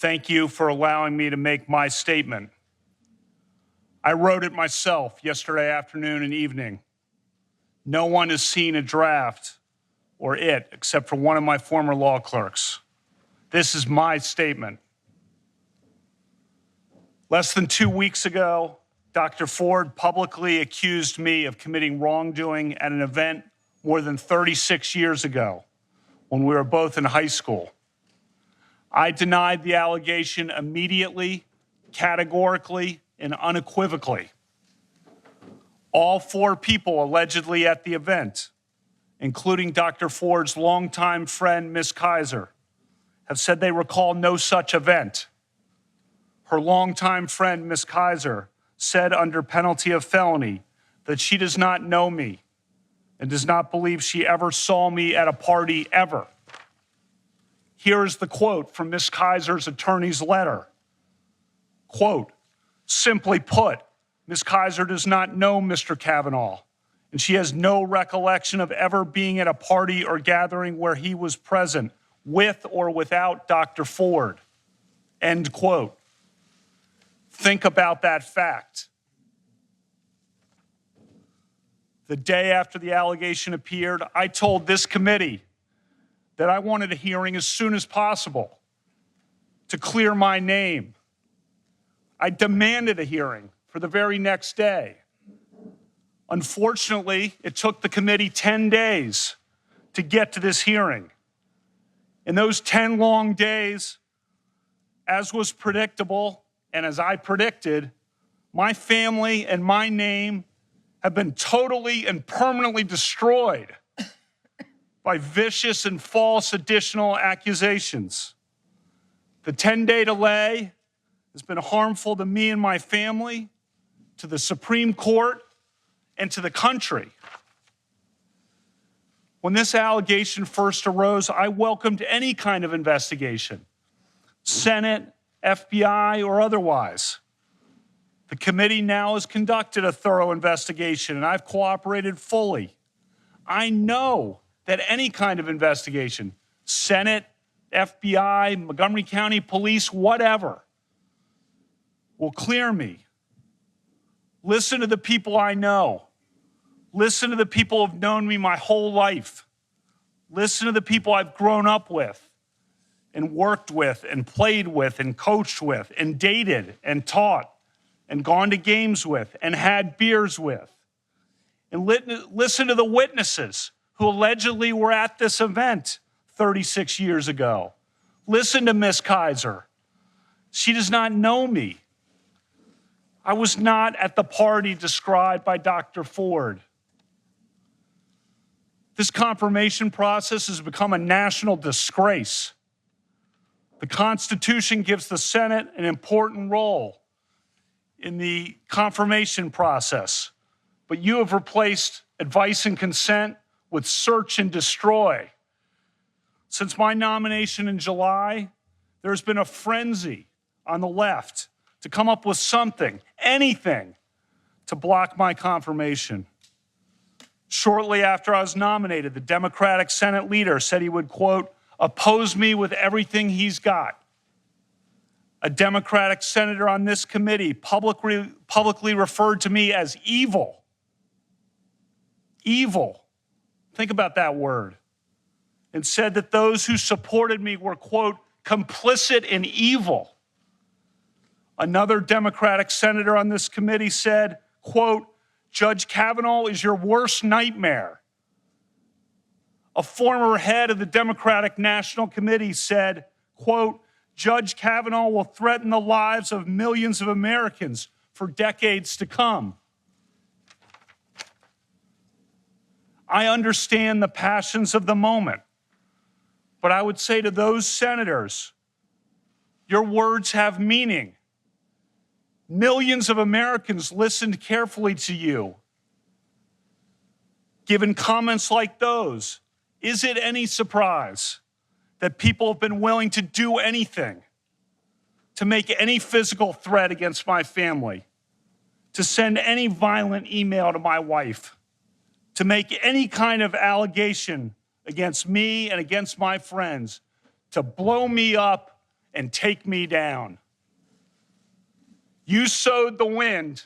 Thank you for allowing me to make my statement. I wrote it myself yesterday afternoon and evening. No one has seen a draft or it except for one of my former law clerks. This is my statement. Less than 2 weeks ago, Dr. Ford publicly accused me of committing wrongdoing at an event more than 36 years ago when we were both in high school. I denied the allegation immediately, categorically, and unequivocally. All 4 people allegedly at the event, including Dr. Ford's longtime friend, Ms. Kaiser, have said they recall no such event. Her longtime friend, Ms. Kaiser, said under penalty of felony that she does not know me and does not believe she ever saw me at a party ever. Here is the quote from Ms. Kaiser's attorney's letter. Quote, simply put, Ms. Kaiser does not know Mr. Kavanaugh, and she has no recollection of ever being at a party or gathering where he was present with or without Dr. Ford. End quote. Think about that fact. The day after the allegation appeared, I told this committee that I wanted a hearing as soon as possible to clear my name. I demanded a hearing for the very next day. Unfortunately, it took the committee 10 days to get to this hearing. In those 10 long days, as was predictable and as I predicted, my family and my name have been totally and permanently destroyed by vicious and false additional accusations. The 10-day delay has been harmful to me and my family, to the Supreme Court, and to the country. When this allegation first arose, I welcomed any kind of investigation, Senate, FBI, or otherwise. The committee now has conducted a thorough investigation, and I've cooperated fully. I know that any kind of investigation, Senate, FBI, Montgomery County Police, whatever, will clear me. Listen to the people I know. Listen to the people who have known me my whole life. Listen to the people I've grown up with and worked with and played with and coached with and dated and taught and gone to games with and had beers with. And listen to the witnesses who allegedly were at this event 36 years ago. Listen to Ms. Kaiser. She does not know me. I was not at the party described by Dr. Ford. This confirmation process has become a national disgrace. The Constitution gives the Senate an important role in the confirmation process, but you have replaced advice and consent with search and destroy. Since my nomination in July, there's been a frenzy on the left to come up with something, anything, to block my confirmation. Shortly after I was nominated, the Democratic Senate leader said he would, quote, oppose me with everything he's got. A Democratic senator on this committee publicly referred to me as evil. Evil. Think about that word. And said that those who supported me were, quote, complicit in evil. Another Democratic senator on this committee said, quote, Judge Kavanaugh is your worst nightmare. A former head of the Democratic National Committee said, quote, Judge Kavanaugh will threaten the lives of millions of Americans for decades to come. I understand the passions of the moment, but I would say to those senators, your words have meaning. Millions of Americans listened carefully to you. Given comments like those, is it any surprise that people have been willing to do anything, to make any physical threat against my family, to send any violent email to my wife, to make any kind of allegation against me and against my friends, to blow me up and take me down. You sowed the wind.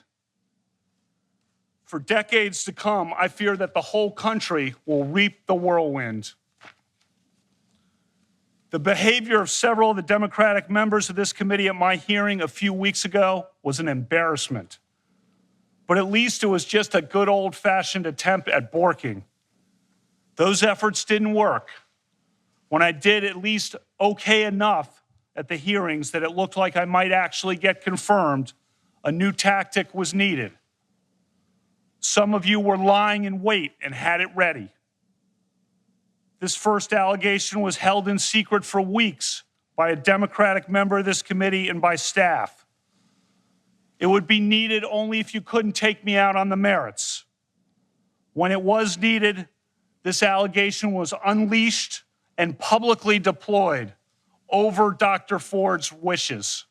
For decades to come, I fear that the whole country will reap the whirlwind. The behavior of several of the Democratic members of this committee at my hearing a few weeks ago was an embarrassment. But at least it was just a good old-fashioned attempt at borking. Those efforts didn't work. When I did at least okay enough at the hearings that it looked like I might actually get confirmed, a new tactic was needed. Some of you were lying in wait and had it ready. This first allegation was held in secret for weeks by a Democratic member of this committee and by staff. It would be needed only if you couldn't take me out on the merits. When it was needed, this allegation was unleashed and publicly deployed over Dr. Ford's wishes.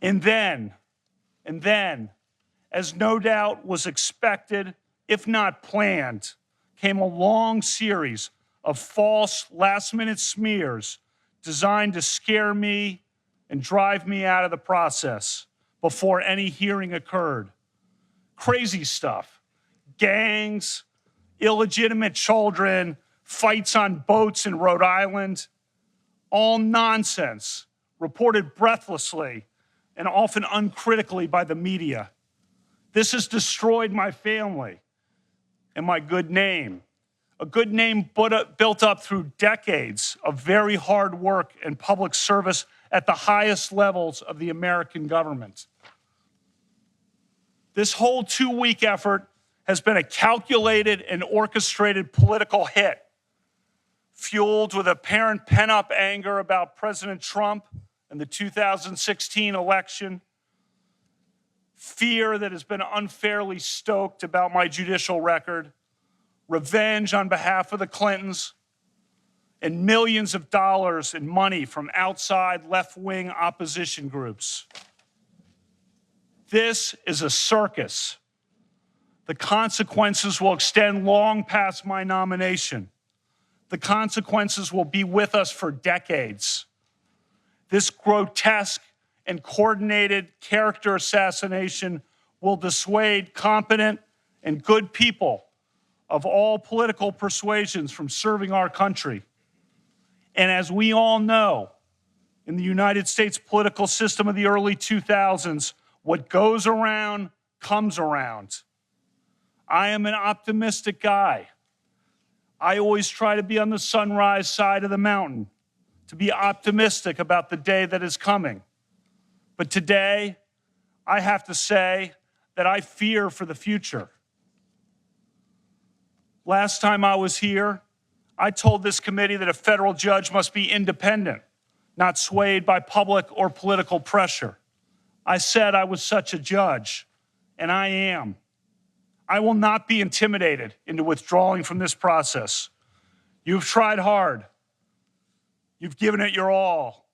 And then, as no doubt was expected, if not planned, came a long series of false last-minute smears designed to scare me and drive me out of the process before any hearing occurred. Crazy stuff. Gangs, illegitimate children, fights on boats in Rhode Island. All nonsense, reported breathlessly and often uncritically by the media. This has destroyed my family and my good name. A good name built up through decades of very hard work and public service at the highest levels of the American government. This whole 2-week effort has been a calculated and orchestrated political hit, fueled with apparent pent-up anger about President Trump and the 2016 election, fear that has been unfairly stoked about my judicial record, revenge on behalf of the Clintons, and millions of dollars in money from outside left-wing opposition groups. This is a circus. The consequences will extend long past my nomination. The consequences will be with us for decades. This grotesque and coordinated character assassination will dissuade competent and good people of all political persuasions from serving our country. And as we all know, in the United States political system of the early 2000s, what goes around comes around. I am an optimistic guy. I always try to be on the sunrise side of the mountain, to be optimistic about the day that is coming. But today, I have to say that I fear for the future. Last time I was here, I told this committee that a federal judge must be independent, not swayed by public or political pressure. I said I was such a judge, and I am. I will not be intimidated into withdrawing from this process. You've tried hard. You've given it your all.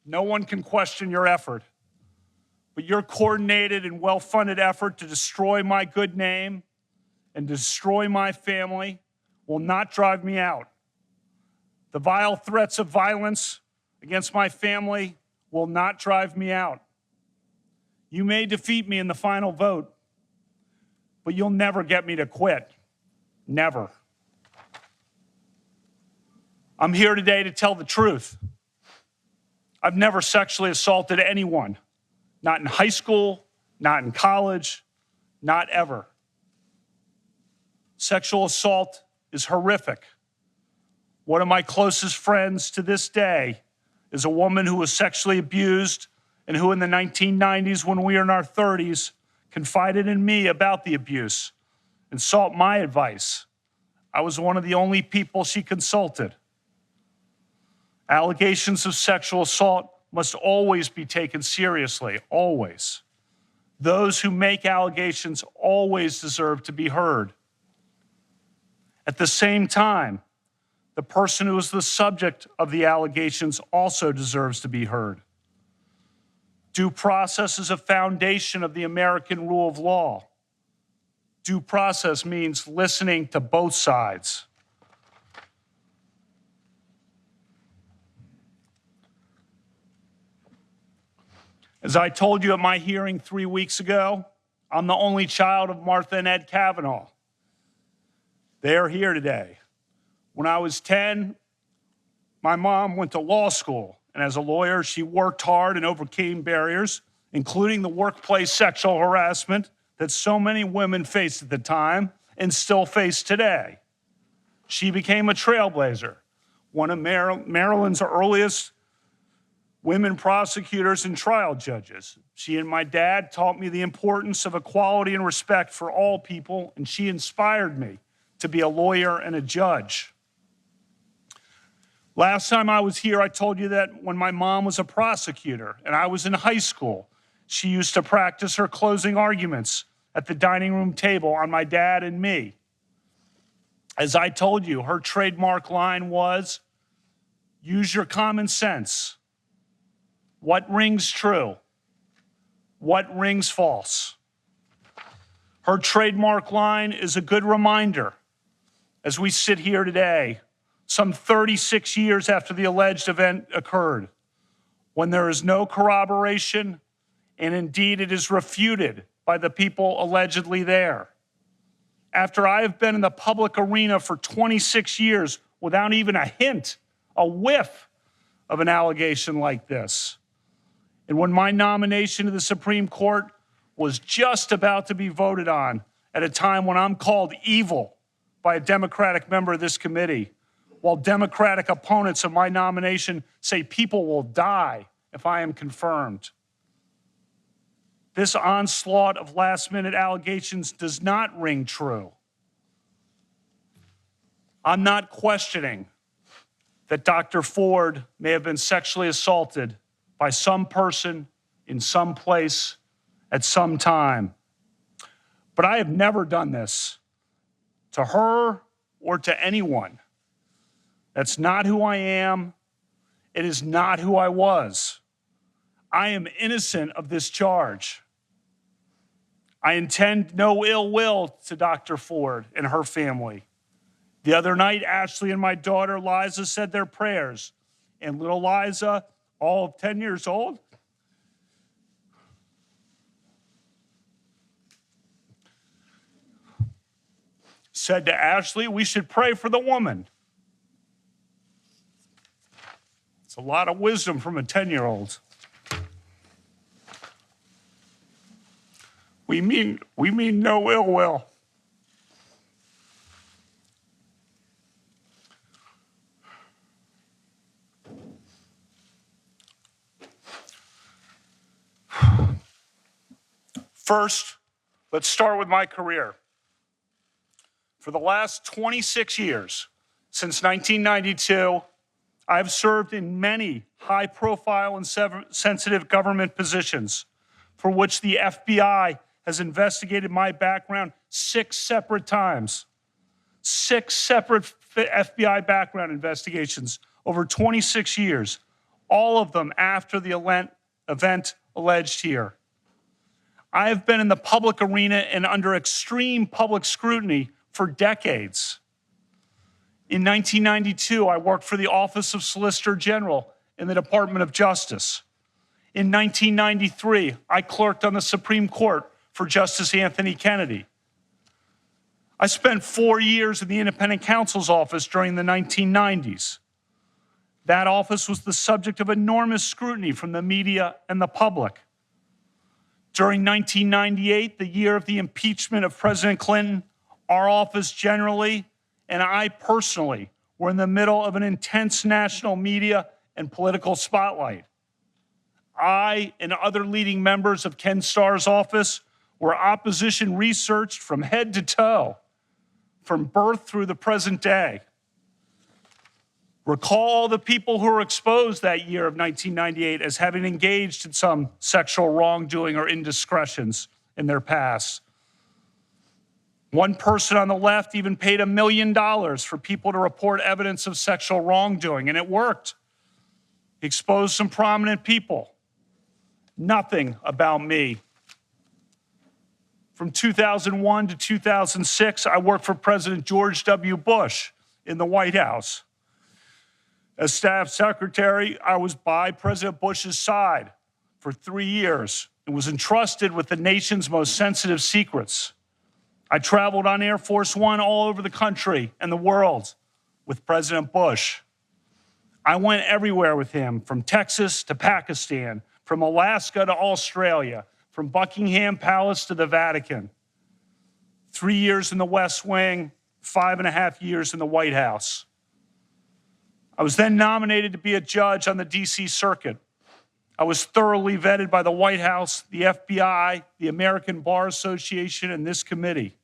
No one can question your effort. But your coordinated and well-funded effort to destroy my good name and destroy my family will not drive me out. The vile threats of violence against my family will not drive me out. You may defeat me in the final vote, but you'll never get me to quit. Never. I'm here today to tell the truth. I've never sexually assaulted anyone. Not in high school, not in college, not ever. Sexual assault is horrific. One of my closest friends to this day is a woman who was sexually abused and who in the 1990s, when we were in our 30s, confided in me about the abuse and sought my advice. I was one of the only people she consulted. Allegations of sexual assault must always be taken seriously, always. Those who make allegations always deserve to be heard. At the same time, the person who is the subject of the allegations also deserves to be heard. Due process is a foundation of the American rule of law. Due process means listening to both sides. As I told you at my hearing 3 weeks ago, I'm the only child of Martha and Ed Kavanaugh. They are here today. When I was 10, my mom went to law school, and as a lawyer, she worked hard and overcame barriers, including the workplace sexual harassment that so many women faced at the time and still face today. She became a trailblazer, one of Maryland's earliest women prosecutors and trial judges. She and my dad taught me the importance of equality and respect for all people, and she inspired me to be a lawyer and a judge. Last time I was here, I told you that when my mom was a prosecutor and I was in high school, she used to practice her closing arguments at the dining room table on my dad and me. As I told you, her trademark line was, "Use your common sense. What rings true? What rings false?" Her trademark line is a good reminder as we sit here today, some 36 years after the alleged event occurred, when there is no corroboration, and indeed it is refuted by the people allegedly there. After I have been in the public arena for 26 years without even a hint, a whiff of an allegation like this, and when my nomination to the Supreme Court was just about to be voted on at a time when I'm called evil by a Democratic member of this committee, while Democratic opponents of my nomination say people will die if I am confirmed. This onslaught of last-minute allegations does not ring true. I'm not questioning that Dr. Ford may have been sexually assaulted by some person in some place at some time. But I have never done this to her or to anyone. That's not who I am. It is not who I was. I am innocent of this charge. I intend no ill will to Dr. Ford and her family. The other night, Ashley and my daughter Liza said their prayers, and little Liza, all of 10 years old, said to Ashley, "We should pray for the woman." It's a lot of wisdom from a 10-year-old. We mean no ill will. First, let's start with my career. For the last 26 years, since 1992, I've served in many high-profile and sensitive government positions for which the FBI has investigated my background 6 separate times. 6 separate FBI background investigations over 26 years, all of them after the event alleged here. I have been in the public arena and under extreme public scrutiny for decades. In 1992, I worked for the Office of Solicitor General in the Department of Justice. In 1993, I clerked on the Supreme Court for Justice Anthony Kennedy. I spent 4 years in the Independent Counsel's Office during the 1990s. That office was the subject of enormous scrutiny from the media and the public. During 1998, the year of the impeachment of President Clinton, our office generally, and I personally, were in the middle of an intense national media and political spotlight. I and other leading members of Ken Starr's office were opposition researched from head to toe, from birth through the present day. Recall the people who were exposed that year of 1998 as having engaged in some sexual wrongdoing or indiscretions in their past. One person on the left even paid $1 million for people to report evidence of sexual wrongdoing, and it worked. He exposed some prominent people. Nothing about me. From 2001 to 2006, I worked for President George W. Bush in the White House. As staff secretary, I was by President Bush's side for 3 years and was entrusted with the nation's most sensitive secrets. I traveled on Air Force One all over the country and the world with President Bush. I went everywhere with him, from Texas to Pakistan, from Alaska to Australia, from Buckingham Palace to the Vatican. 3 years in the West Wing, 5.5 years in the White House. I was then nominated to be a judge on the DC Circuit. I was thoroughly vetted by the White House, the FBI, the American Bar Association, and this committee.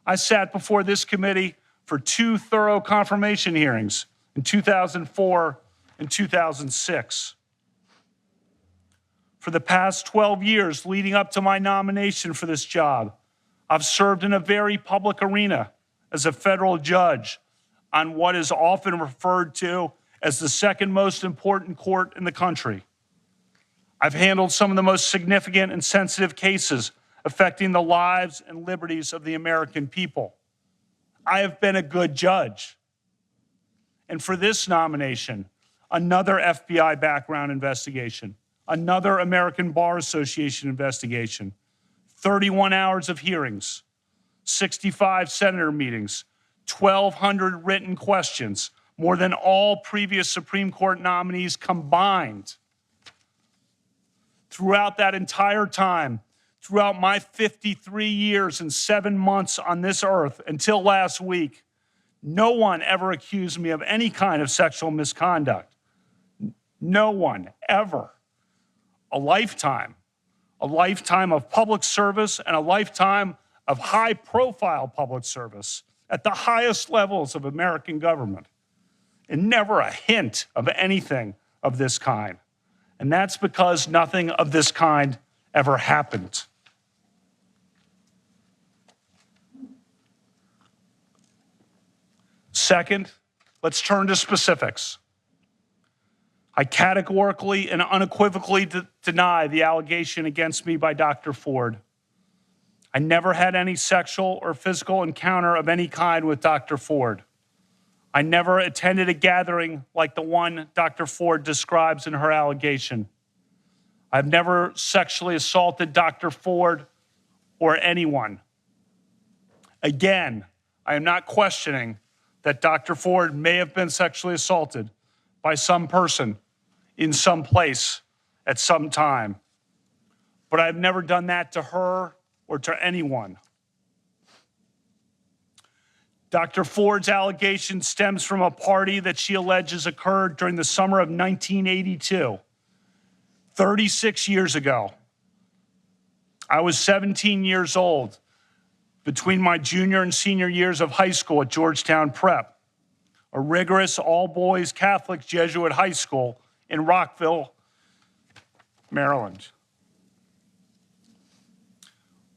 I sat before this committee for 2 thorough confirmation hearings in 2004 and 2006. For the past 12 years leading up to my nomination for this job, I've served in a very public arena as a federal judge on what is often referred to as the second most important court in the country. I've handled some of the most significant and sensitive cases affecting the lives and liberties of the American people. I have been a good judge. And for this nomination, another FBI background investigation, another American Bar Association investigation, 31 hours of hearings, 65 senator meetings, 1,200 written questions, more than all previous Supreme Court nominees combined. Throughout that entire time, throughout my 53 years and 7 months on this earth until last week, no one ever accused me of any kind of sexual misconduct. No one, ever. A lifetime of public service and a lifetime of high-profile public service at the highest levels of American government, and never a hint of anything of this kind. And that's because nothing of this kind ever happened. Second, let's turn to specifics. I categorically and unequivocally deny the allegation against me by Dr. Ford. I never had any sexual or physical encounter of any kind with Dr. Ford. I never attended a gathering like the one Dr. Ford describes in her allegation. I've never sexually assaulted Dr. Ford or anyone. Again, I am not questioning that Dr. Ford may have been sexually assaulted by some person in some place at some time. But I've never done that to her or to anyone. Dr. Ford's allegation stems from a party that she alleges occurred during the summer of 1982, 36 years ago. I was 17 years old between my junior and senior years of high school at Georgetown Prep, a rigorous all-boys Catholic Jesuit high school in Rockville, Maryland.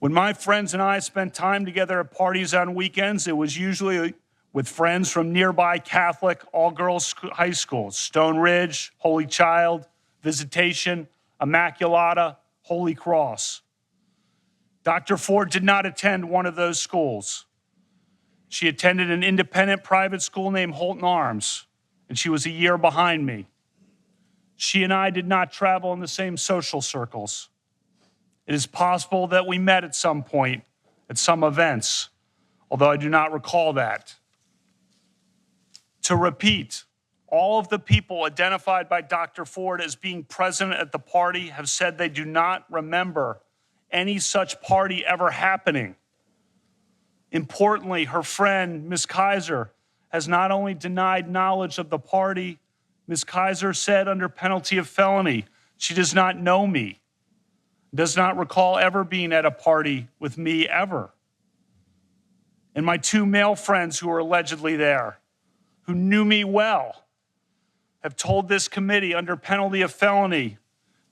When my friends and I spent time together at parties on weekends, it was usually with friends from nearby Catholic all-girls high schools, Stone Ridge, Holy Child, Visitation, Immaculata, Holy Cross. Dr. Ford did not attend one of those schools. She attended an independent private school named Holton Arms, and she was a year behind me. She and I did not travel in the same social circles. It is possible that we met at some point at some events, although I do not recall that. To repeat, all of the people identified by Dr. Ford as being present at the party have said they do not remember any such party ever happening. Importantly, her friend, Ms. Kaiser, has not only denied knowledge of the party, Ms. Kaiser said under penalty of felony, she does not know me, does not recall ever being at a party with me ever. And my 2 male friends who were allegedly there, who knew me well, have told this committee under penalty of felony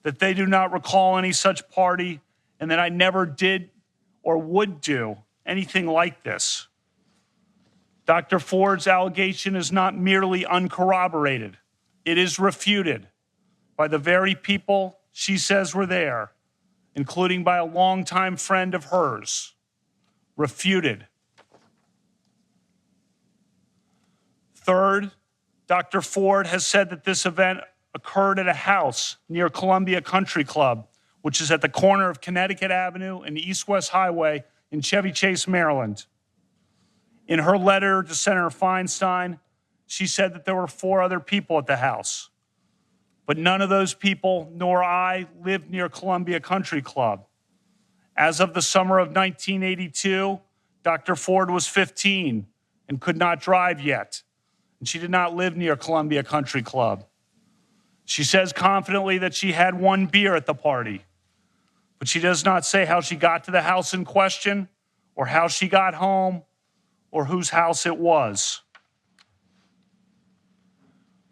that they do not recall any such party and that I never did or would do anything like this. Dr. Ford's allegation is not merely uncorroborated. It is refuted by the very people she says were there, including by a longtime friend of hers. Refuted. Third, Dr. Ford has said that this event occurred at a house near Columbia Country Club, which is at the corner of Connecticut Avenue and East-West Highway in Chevy Chase, Maryland. In her letter to Senator Feinstein, she said that there were 4 other people at the house, but none of those people, nor I, lived near Columbia Country Club. As of the summer of 1982, Dr. Ford was 15 and could not drive yet, and she did not live near Columbia Country Club. She says confidently that she had 1 beer at the party, but she does not say how she got to the house in question, or how she got home, or whose house it was.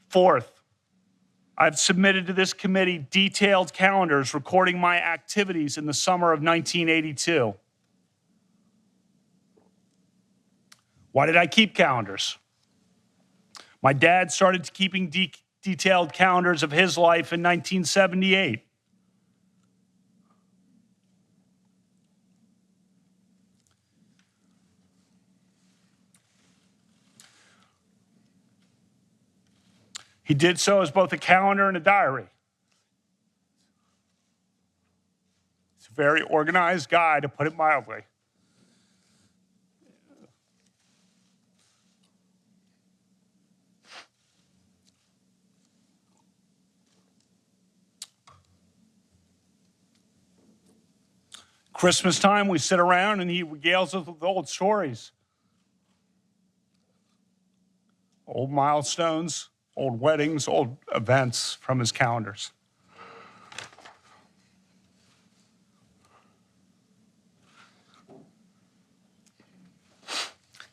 Fourth, I've submitted to this committee detailed calendars recording my activities in the summer of 1982. Why did I keep calendars? My dad started keeping detailed calendars of his life in 1978. He did so as both a calendar and a diary. He's a very organized guy, to put it mildly. Christmas time, we sit around and he regales us with old stories. Old milestones, old weddings, old events from his calendars.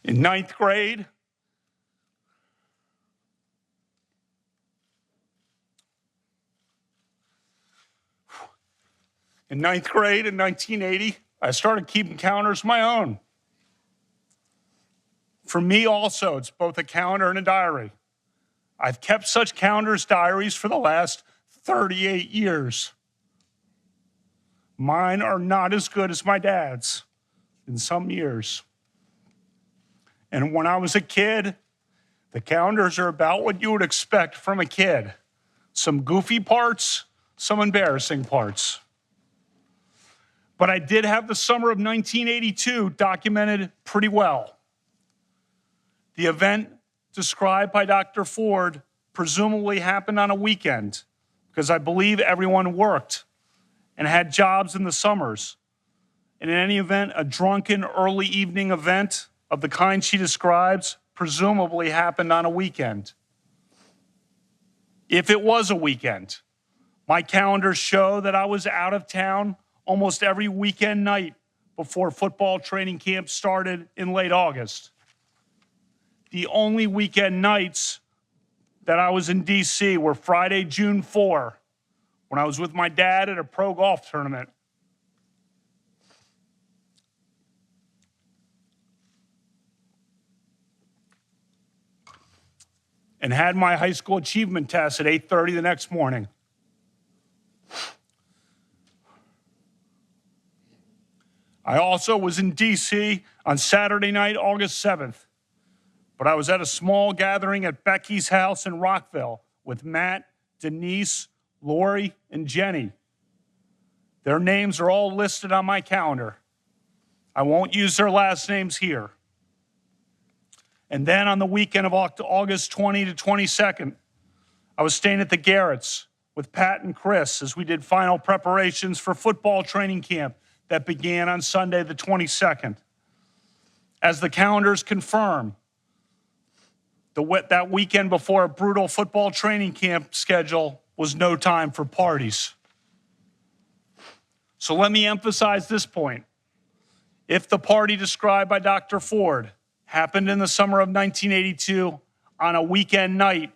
In 9th grade, in 1980, I started keeping calendars of my own. For me also, it's both a calendar and a diary. I've kept such calendars, diaries for the last 38 years. Mine are not as good as my dad's in some years. And when I was a kid, the calendars are about what you would expect from a kid. Some goofy parts, some embarrassing parts. But I did have the summer of 1982 documented pretty well. The event described by Dr. Ford presumably happened on a weekend, because I believe everyone worked and had jobs in the summers. And in any event, a drunken early evening event of the kind she describes presumably happened on a weekend. If it was a weekend, my calendars show that I was out of town almost every weekend night before football training camp started in late August. The only weekend nights that I was in D.C. were Friday, June 4, when I was with my dad at a pro golf tournament. And had my high school achievement test at 8:30 the next morning. I also was in D.C. on Saturday night, August 7th. But I was at a small gathering at Becky's house in Rockville with Matt, Denise, Lori, and Jenny. Their names are all listed on my calendar. I won't use their last names here. And then on the weekend of August 20 to 22nd, I was staying at the Garretts with Pat and Chris as we did final preparations for football training camp that began on Sunday the 22nd. As the calendars confirm, that weekend before a brutal football training camp schedule was no time for parties. So let me emphasize this point. If the party described by Dr. Ford happened in the summer of 1982 on a weekend night,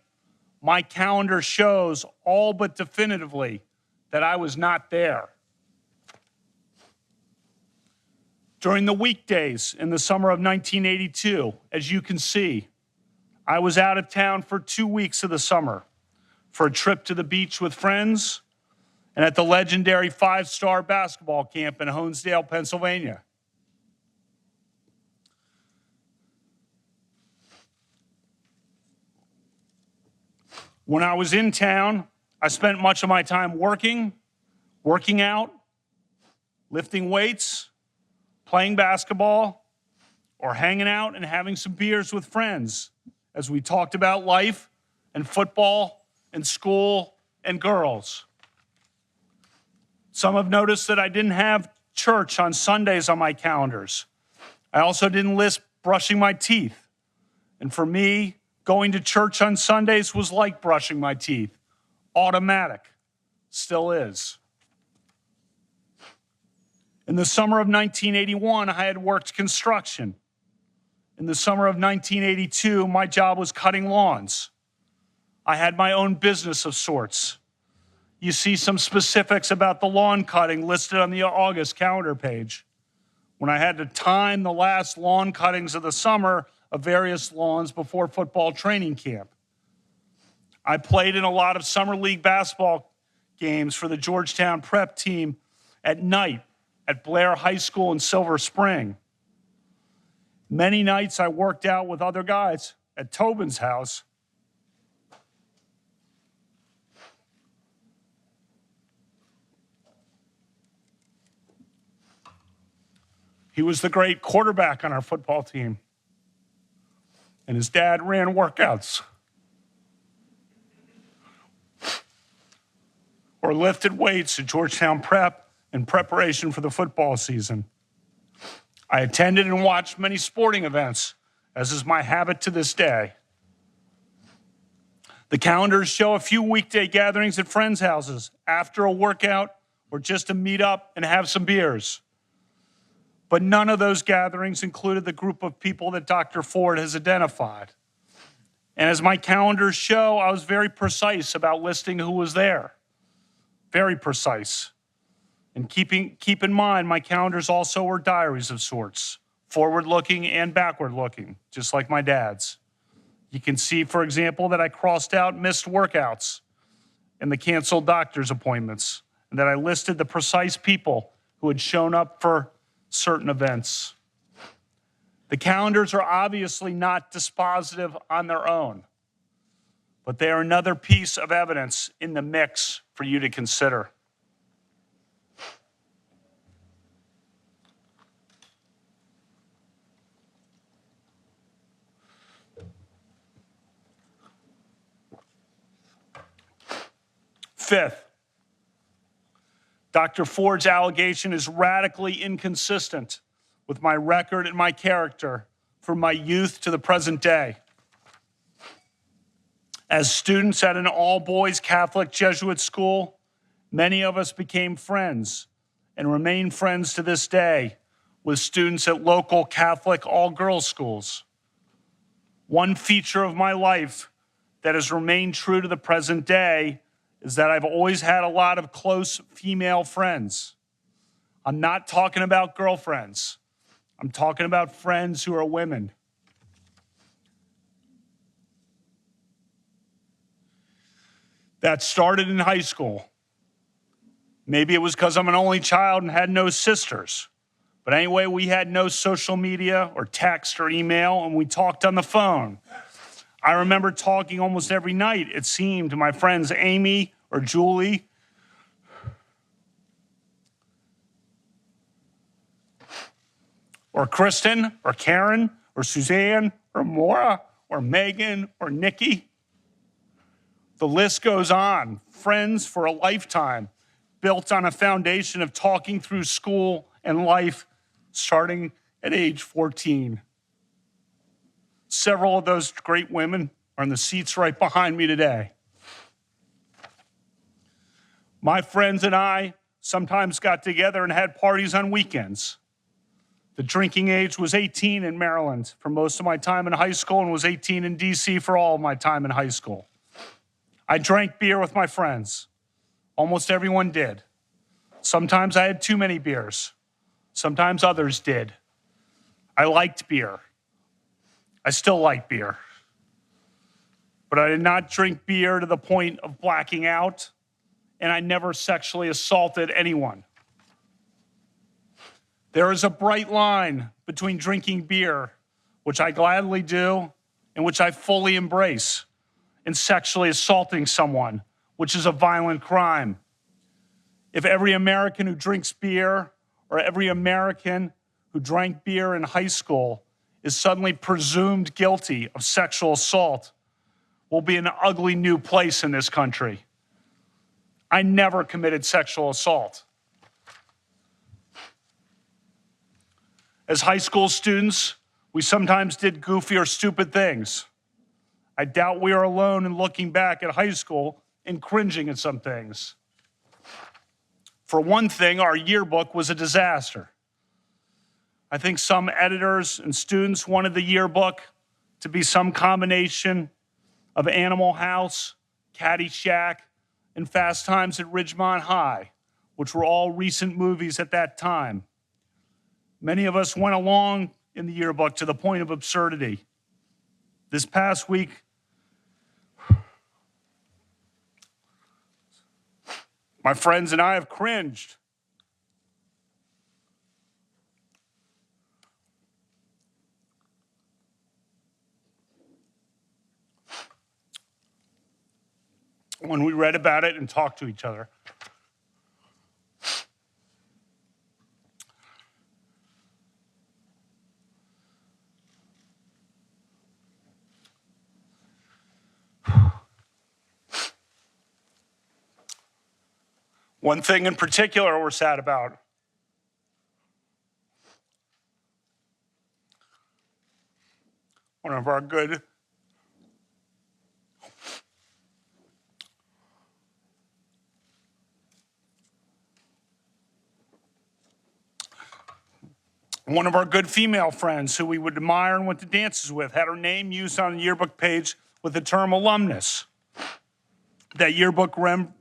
my calendar shows all but definitively that I was not there. During the weekdays in the summer of 1982, as you can see, I was out of town for 2 weeks of the summer for a trip to the beach with friends and at the legendary 5-star basketball camp in Honesdale, Pennsylvania. When I was in town, I spent much of my time working out, lifting weights, playing basketball, or hanging out and having some beers with friends as we talked about life and football and school and girls. Some have noticed that I didn't have church on Sundays on my calendars. I also didn't list brushing my teeth. And for me, going to church on Sundays was like brushing my teeth. Automatic. Still is. In the summer of 1981, I had worked construction. In the summer of 1982, my job was cutting lawns. I had my own business of sorts. You see some specifics about the lawn cutting listed on the August calendar page. When I had to time the last lawn cuttings of the summer of various lawns before football training camp. I played in a lot of summer league basketball games for the Georgetown prep team at night at Blair High School in Silver Spring. Many nights I worked out with other guys at Tobin's house. He was the great quarterback on our football team. And his dad ran workouts. Or lifted weights at Georgetown Prep in preparation for the football season. I attended and watched many sporting events, as is my habit to this day. The calendars show a few weekday gatherings at friends' houses after a workout or just to meet up and have some beers. But none of those gatherings included the group of people that Dr. Ford has identified. And as my calendars show, I was very precise about listing who was there. Very precise. And keep in mind, my calendars also were diaries of sorts, forward-looking and backward-looking, just like my dad's. You can see, for example, that I crossed out missed workouts and the canceled doctor's appointments, and that I listed the precise people who had shown up for certain events. The calendars are obviously not dispositive on their own, but they are another piece of evidence in the mix for you to consider. Fifth, Dr. Ford's allegation is radically inconsistent with my record and my character from my youth to the present day. As students at an all-boys Catholic Jesuit school, many of us became friends and remain friends to this day with students at local Catholic all-girls schools. One feature of my life that has remained true to the present day is that I've always had a lot of close female friends. I'm not talking about girlfriends. I'm talking about friends who are women. That started in high school. Maybe it was because I'm an only child and had no sisters. But anyway, we had no social media or text or email, and we talked on the phone. I remember talking almost every night, it seemed, to my friends Amy or Julie. Or Kristen, or Karen, or Suzanne, or Maura, or Megan, or Nikki. The list goes on. Friends for a lifetime, built on a foundation of talking through school and life starting at age 14. Several of those great women are in the seats right behind me today. My friends and I sometimes got together and had parties on weekends. The drinking age was 18 in Maryland for most of my time in high school and was 18 in DC for all of my time in high school. I drank beer with my friends. Almost everyone did. Sometimes I had too many beers. Sometimes others did. I liked beer. I still like beer. But I did not drink beer to the point of blacking out, and I never sexually assaulted anyone. There is a bright line between drinking beer, which I gladly do and which I fully embrace, and sexually assaulting someone, which is a violent crime. If every American who drinks beer or every American who drank beer in high school is suddenly presumed guilty of sexual assault, we'll be in an ugly new place in this country. I never committed sexual assault. As high school students, we sometimes did goofy or stupid things. I doubt we are alone in looking back at high school and cringing at some things. For one thing, our yearbook was a disaster. I think some editors and students wanted the yearbook to be some combination of Animal House, Caddyshack, and Fast Times at Ridgemont High, which were all recent movies at that time. Many of us went along in the yearbook to the point of absurdity. This past week, my friends and I have cringed. When we read about it and talked to each other. One thing in particular we're sad about. One of our good female friends who we would admire and went to dances with had her name used on the yearbook page with the term alumnus. That yearbook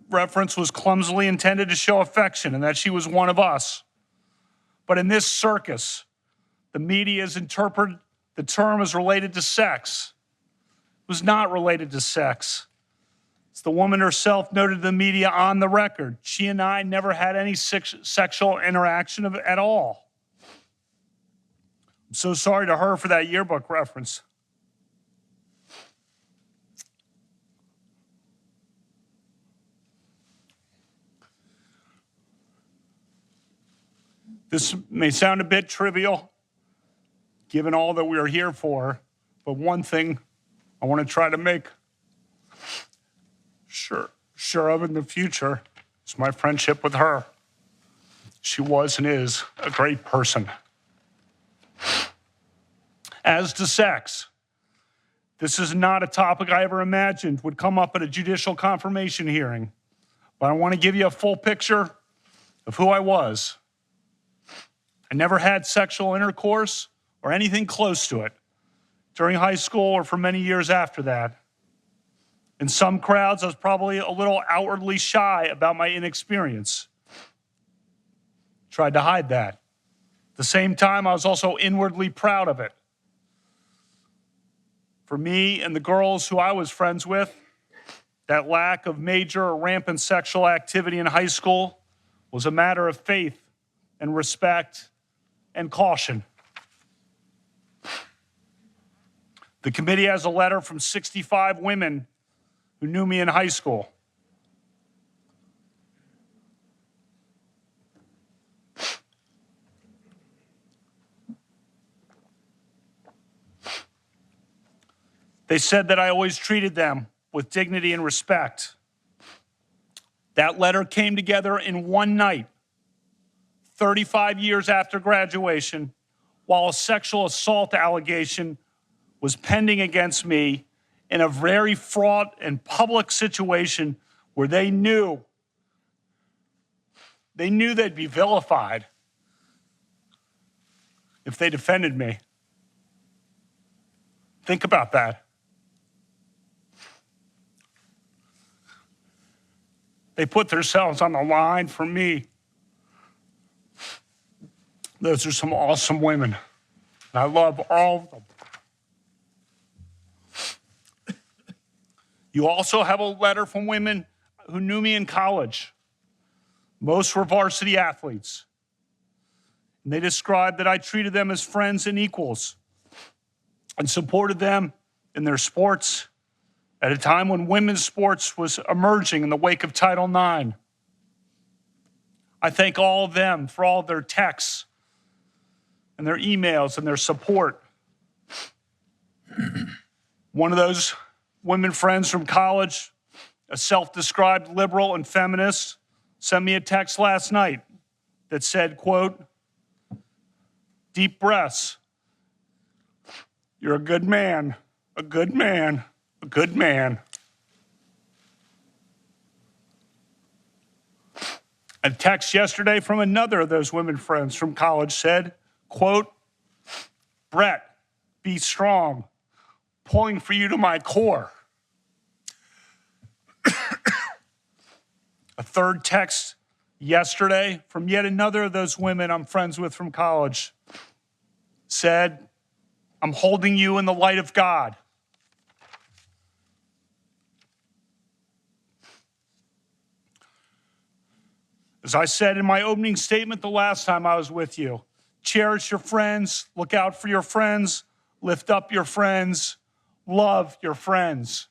reference was clumsily intended to show affection and that she was one of us. But in this circus, the media has interpreted the term as related to sex. It was not related to sex. As the woman herself noted to the media on the record, she and I never had any sexual interaction at all. I'm so sorry to her for that yearbook reference. This may sound a bit trivial, given all that we are here for, but one thing I want to try to make sure of in the future is my friendship with her. She was and is a great person. As to sex, this is not a topic I ever imagined would come up at a judicial confirmation hearing, but I want to give you a full picture of who I was. I never had sexual intercourse or anything close to it during high school or for many years after that. In some crowds, I was probably a little outwardly shy about my inexperience. Tried to hide that. At the same time, I was also inwardly proud of it. For me and the girls who I was friends with, that lack of major or rampant sexual activity in high school was a matter of faith and respect and caution. The committee has a letter from 65 women who knew me in high school. They said that I always treated them with dignity and respect. That letter came together in one night, 35 years after graduation, while a sexual assault allegation was pending against me in a very fraught and public situation where they knew they'd be vilified if they defended me. Think about that. They put themselves on the line for me. Those are some awesome women. And I love all of them. You also have a letter from women who knew me in college. Most were varsity athletes. And they described that I treated them as friends and equals and supported them in their sports, at a time when women's sports was emerging in the wake of Title IX. I thank all of them for all of their texts and their emails and their support. One of those women friends from college, a self-described liberal and feminist, sent me a text last night that said, quote, "Deep breaths. You're a good man, a good man, a good man." A text yesterday from another of those women friends from college said, quote, "Brett, be strong, pulling for you to my core." A third text yesterday from yet another of those women I'm friends with from college said, "I'm holding you in the light of God." As I said in my opening statement the last time I was with you, cherish your friends, look out for your friends, lift up your friends, love your friends.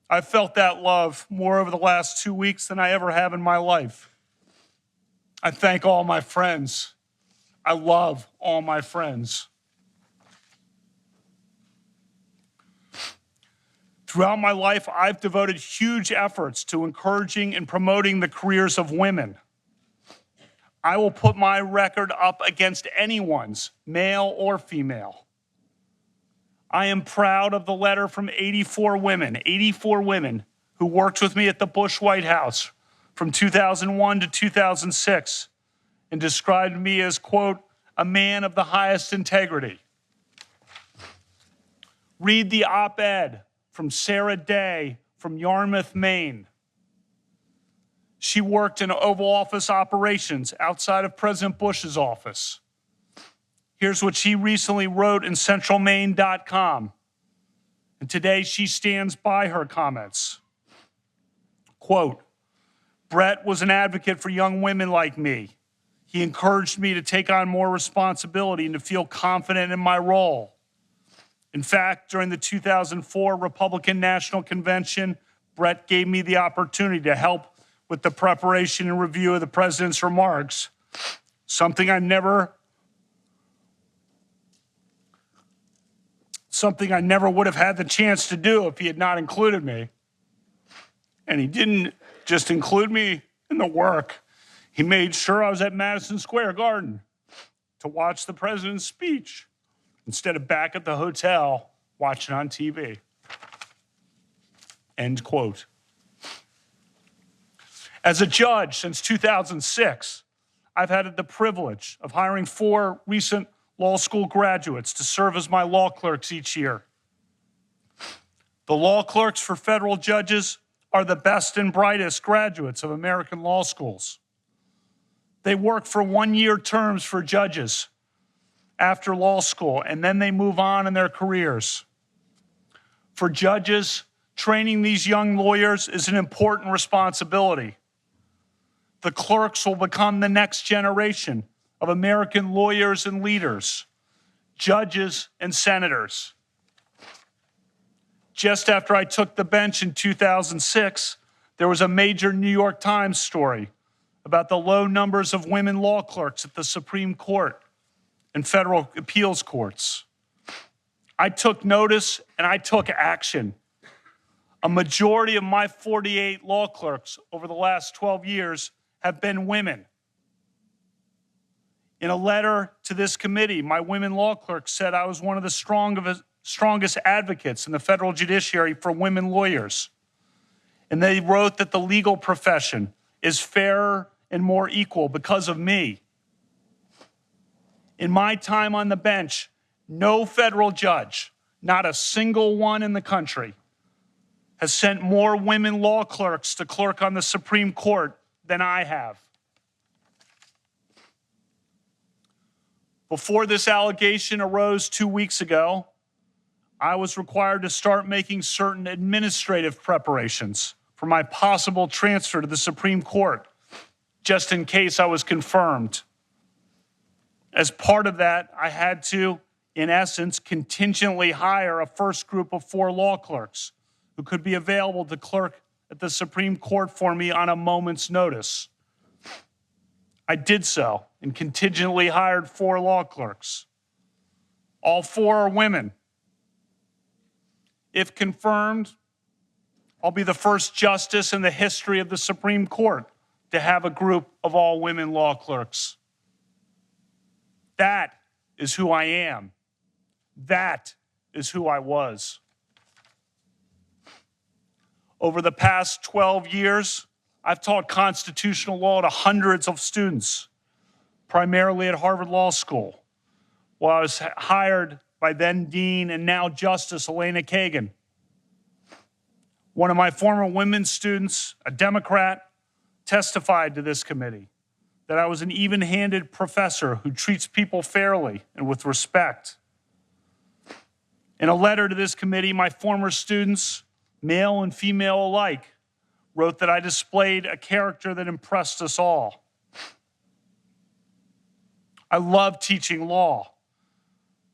I've felt that love more over the last 2 weeks than I ever have in my life. I thank all my friends. I love all my friends. Throughout my life, I've devoted huge efforts to encouraging and promoting the careers of women. I will put my record up against anyone's, male or female. I am proud of the letter from 84 women who worked with me at the Bush White House from 2001 to 2006 and described me as, quote, "a man of the highest integrity." Read the op-ed from Sarah Day from Yarmouth, Maine. She worked in Oval Office operations outside of President Bush's office. Here's what she recently wrote in centralmaine.com. And today she stands by her comments. Quote, "Brett was an advocate for young women like me. He encouraged me to take on more responsibility and to feel confident in my role. In fact, during the 2004 Republican National Convention, Brett gave me the opportunity to help with the preparation and review of the president's remarks, something I never would have had the chance to do if he had not included me. And he didn't just include me in the work. He made sure I was at Madison Square Garden to watch the president's speech instead of back at the hotel watching on TV." End quote. As a judge since 2006, I've had the privilege of hiring 4 recent law school graduates to serve as my law clerks each year. The law clerks for federal judges are the best and brightest graduates of American law schools. They work for 1-year terms for judges after law school, and then they move on in their careers. For judges, training these young lawyers is an important responsibility. The clerks will become the next generation of American lawyers and leaders, judges and senators. Just after I took the bench in 2006, there was a major New York Times story about the low numbers of women law clerks at the Supreme Court and federal appeals courts. I took notice and I took action. A majority of my 48 law clerks over the last 12 years have been women. In a letter to this committee, my women law clerks said I was one of the strongest advocates in the federal judiciary for women lawyers. And they wrote that the legal profession is fairer and more equal because of me. In my time on the bench, no federal judge, not a single one in the country, has sent more women law clerks to clerk on the Supreme Court than I have. Before this allegation arose 2 weeks ago, I was required to start making certain administrative preparations for my possible transfer to the Supreme Court, just in case I was confirmed. As part of that, I had to, in essence, contingently hire a first group of 4 law clerks who could be available to clerk at the Supreme Court for me on a moment's notice. I did so and contingently hired 4 law clerks. All 4 are women. If confirmed, I'll be the first justice in the history of the Supreme Court to have a group of all women law clerks. That is who I am. That is who I was. Over the past 12 years, I've taught constitutional law to hundreds of students, primarily at Harvard Law School, while I was hired by then Dean and now Justice Elena Kagan. One of my former women's students, a Democrat, testified to this committee that I was an even-handed professor who treats people fairly and with respect. In a letter to this committee, my former students, male and female alike, wrote that I displayed a character that impressed us all. I love teaching law,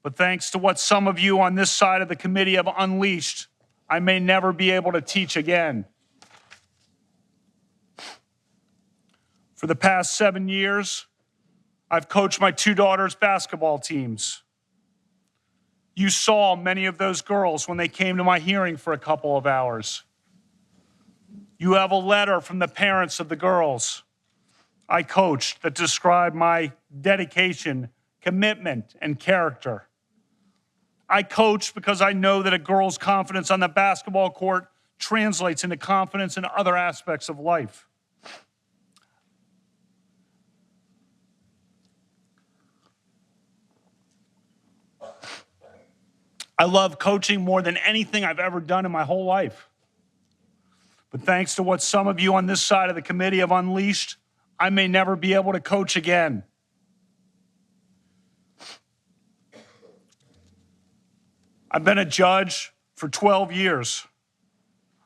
but thanks to what some of you on this side of the committee have unleashed, I may never be able to teach again. For the past 7 years, I've coached my 2 daughters' basketball teams. You saw many of those girls when they came to my hearing for a couple of hours. You have a letter from the parents of the girls I coached that describe my dedication, commitment, and character. I coach because I know that a girl's confidence on the basketball court translates into confidence in other aspects of life. I love coaching more than anything I've ever done in my whole life. But thanks to what some of you on this side of the committee have unleashed, I may never be able to coach again. I've been a judge for 12 years.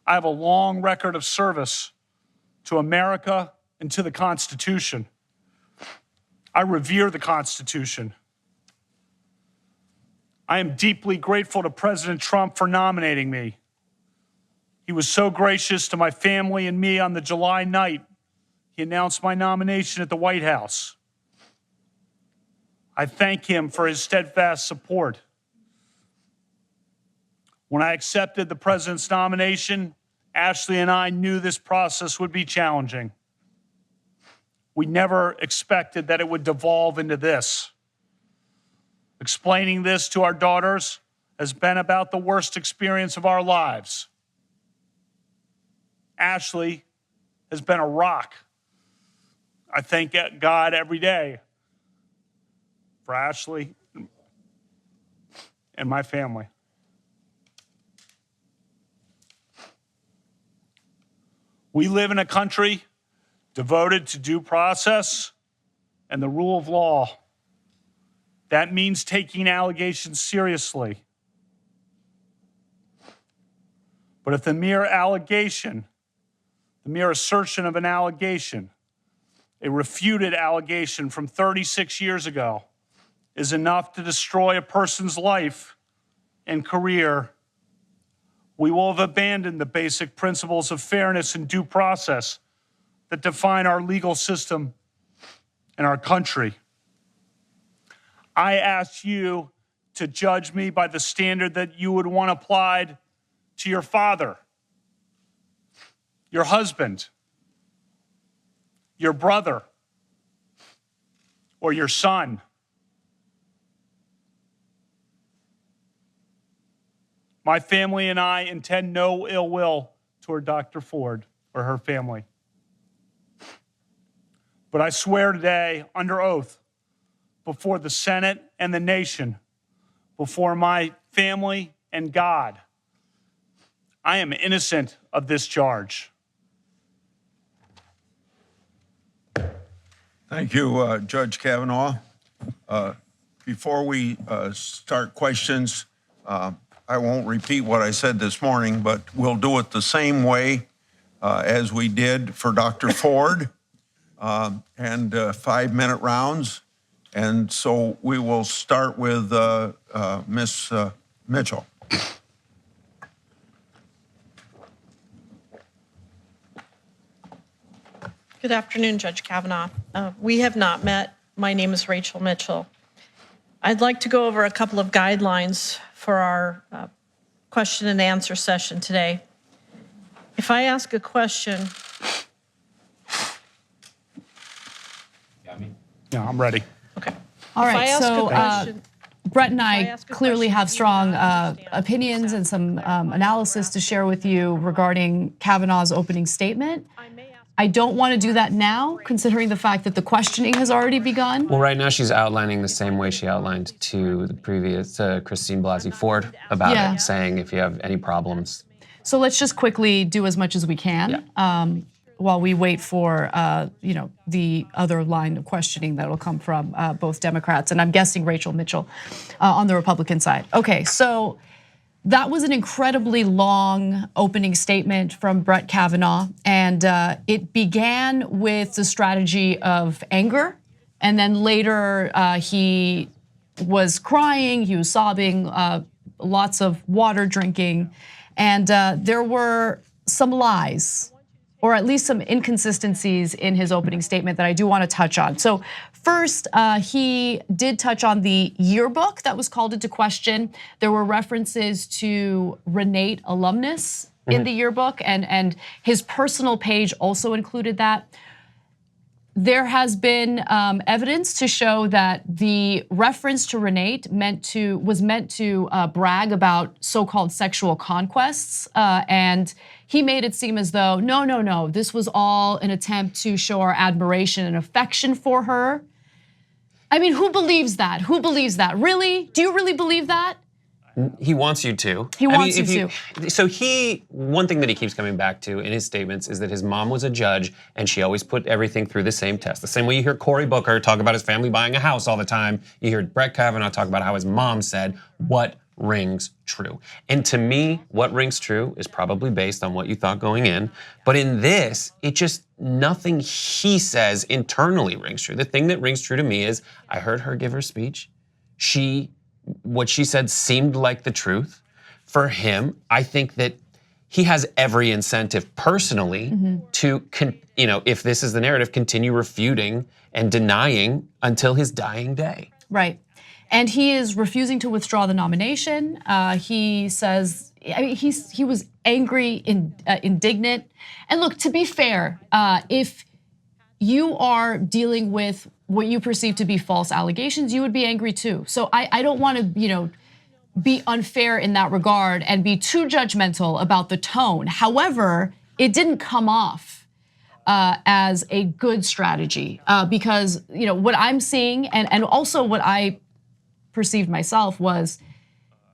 I have a long record of service to America and to the Constitution. I revere the Constitution. I am deeply grateful to President Trump for nominating me. He was so gracious to my family and me on the July night he announced my nomination at the White House. I thank him for his steadfast support. When I accepted the president's nomination, Ashley and I knew this process would be challenging. We never expected that it would devolve into this. Explaining this to our daughters has been about the worst experience of our lives. Ashley has been a rock. I thank God every day for Ashley and my family. We live in a country devoted to due process and the rule of law. That means taking allegations seriously. But if the mere allegation, the mere assertion of an allegation, a refuted allegation from 36 years ago, is enough to destroy a person's life and career, we will have abandoned the basic principles of fairness and due process that define our legal system and our country. I ask you to judge me by the standard that you would want applied to your father, your husband, your brother, or your son. My family and I intend no ill will toward Dr. Ford or her family. But I swear today, under oath, before the Senate and the nation, before my family and God, I am innocent of this charge. Thank you, Judge Kavanaugh. Before we start questions, I won't repeat what I said this morning, but we'll do it the same way as we did for Dr. Ford, and 5-minute rounds. And so we will start with Ms. Mitchell. Good afternoon, Judge Kavanaugh. We have not met. My name is Rachel Mitchell. I'd like to go over a couple of guidelines for our question and answer session today. If I ask a question, Yeah, I'm ready. okay. All If I right, ask a so question- Brett and I I ask a clearly question, have you strong will not understand. opinions and some analysis to share with you regarding Kavanaugh's opening statement. I don't want to do that now, considering the fact that the questioning has already begun. Well, right now she's outlining the same way she outlined to the previous Christine Blasey Ford about Yeah. it, saying if you have any problems. So let's just quickly do as much as we can while we wait for the other line of questioning that will come from both Democrats and I'm guessing Rachel Mitchell on the Republican side. Okay, so that was an incredibly long opening statement from Brett Kavanaugh, and it began with the strategy of anger, and then later he was crying, he was sobbing, lots of water drinking, and there were some lies, or at least some inconsistencies in his opening statement that I do want to touch on. So first, he did touch on the yearbook that was called into question. There were references to Renate alumnus in the yearbook, and his personal page also included that. There has been evidence to show that the reference to Renate was meant to brag about so-called sexual conquests, and he made it seem as though, no, this was all an attempt to show our admiration and affection for her. I mean, who believes that? Who believes that? Really? Do you really believe that? He wants you to. He wants you to. So one thing that he keeps coming back to in his statements is that his mom was a judge and she always put everything through the same test. The same way you hear Cory Booker talk about his family buying a house all the time, you hear Brett Kavanaugh talk about how his mom said, what rings true? And to me, what rings true is probably based on what you thought going in. But in this, nothing he says internally rings true. The thing that rings true to me is I heard her give her speech. What she said seemed like the truth. For him, I think that he has every incentive personally to, if this is the narrative, continue refuting and denying until his dying day. Right. And he is refusing to withdraw the nomination. He says, he was angry, indignant. And look, to be fair, if you are dealing with what you perceive to be false allegations, you would be angry too. So I don't want to, be unfair in that regard and be too judgmental about the tone. However, it didn't come off as a good strategy because, what I'm seeing and also what I perceived myself was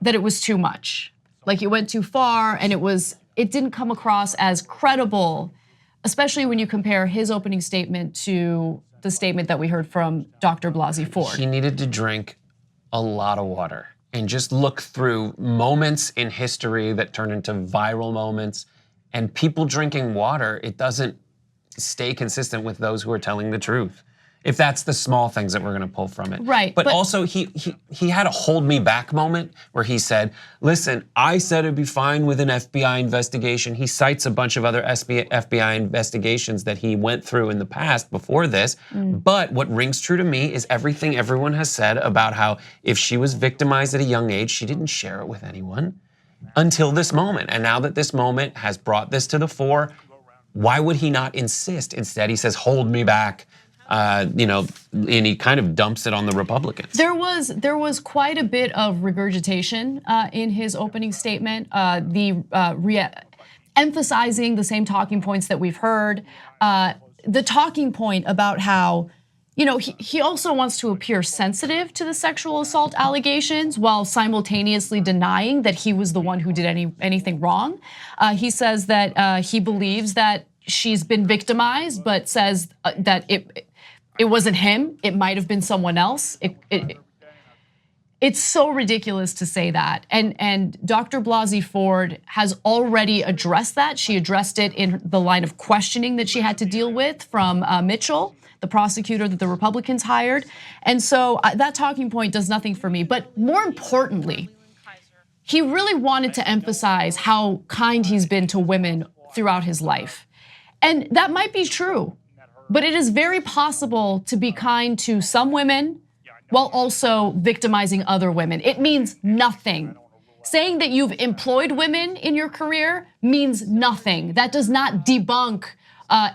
that it was too much. Like it went too far and it didn't come across as credible, especially when you compare his opening statement to the statement that we heard from Dr. Blasey Ford. He needed to drink a lot of water and just look through moments in history that turn into viral moments. And people drinking water, it doesn't stay consistent with those who are telling the truth. If that's the small things that we're gonna pull from it. Right. But also he had a hold me back moment where he said, listen, I said it'd be fine with an FBI investigation. He cites a bunch of other FBI investigations that he went through in the past before this. But what rings true to me is everything everyone has said about how if she was victimized at a young age, she didn't share it with anyone until this moment. And now that this moment has brought this to the fore, why would he not insist? Instead, he says, hold me back. And he kind of dumps it on the Republicans. There was quite a bit of regurgitation in his opening statement, emphasizing the same talking points that we've heard. The talking point about how, he also wants to appear sensitive to the sexual assault allegations while simultaneously denying that he was the one who did anything wrong. He says that he believes that she's been victimized, but says that it wasn't him. It might have been someone else. It's so ridiculous to say that. And Dr. Blasey Ford has already addressed that. She addressed it in the line of questioning that she had to deal with from Mitchell, the prosecutor that the Republicans hired. And so that talking point does nothing for me. But more importantly, he really wanted to emphasize how kind he's been to women throughout his life. And that might be true. but it is very possible to be kind to some women while also victimizing other women. It means nothing. Saying that you've employed women in your career means nothing. That does not debunk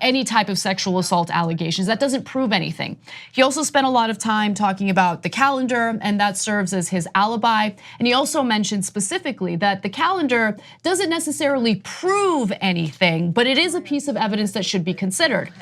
any type of sexual assault allegations. That doesn't prove anything. He also spent a lot of time talking about the calendar, and that serves as his alibi. And he also mentioned specifically that the calendar doesn't necessarily prove anything, but it is a piece of evidence that should be considered.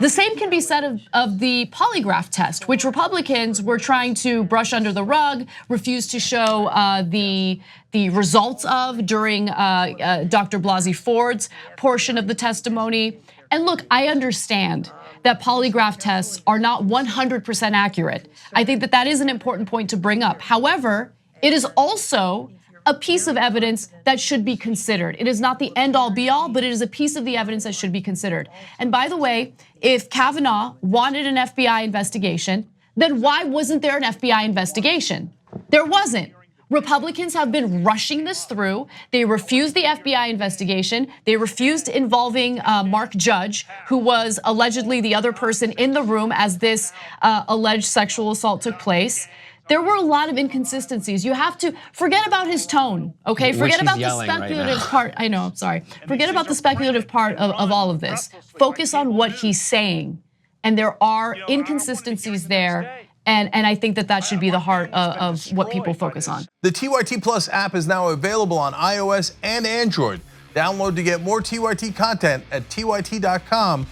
The same can be said of the polygraph test, which Republicans were trying to brush under the rug, refused to show the results of during Dr. Blasey Ford's portion of the testimony. And look, I understand that polygraph tests are not 100% accurate. I think that is an important point to bring up. However, it is also a piece of evidence that should be considered. It is not the end all be all, but it is a piece of the evidence that should be considered. And by the way, if Kavanaugh wanted an FBI investigation, then why wasn't there an FBI investigation? There wasn't. Republicans have been rushing this through. They refused the FBI investigation. They refused involving Mark Judge, who was allegedly the other person in the room as this alleged sexual assault took place. There were a lot of inconsistencies. You have to forget about his tone, okay? Forget about the speculative part. I know, I'm sorry. Forget about the speculative part of all of this. Focus on what he's saying. And there are inconsistencies there. And I think that should be the heart of what people focus on. The TYT Plus app is now available on iOS and Android. Download to get more TYT content at tyt.com/app.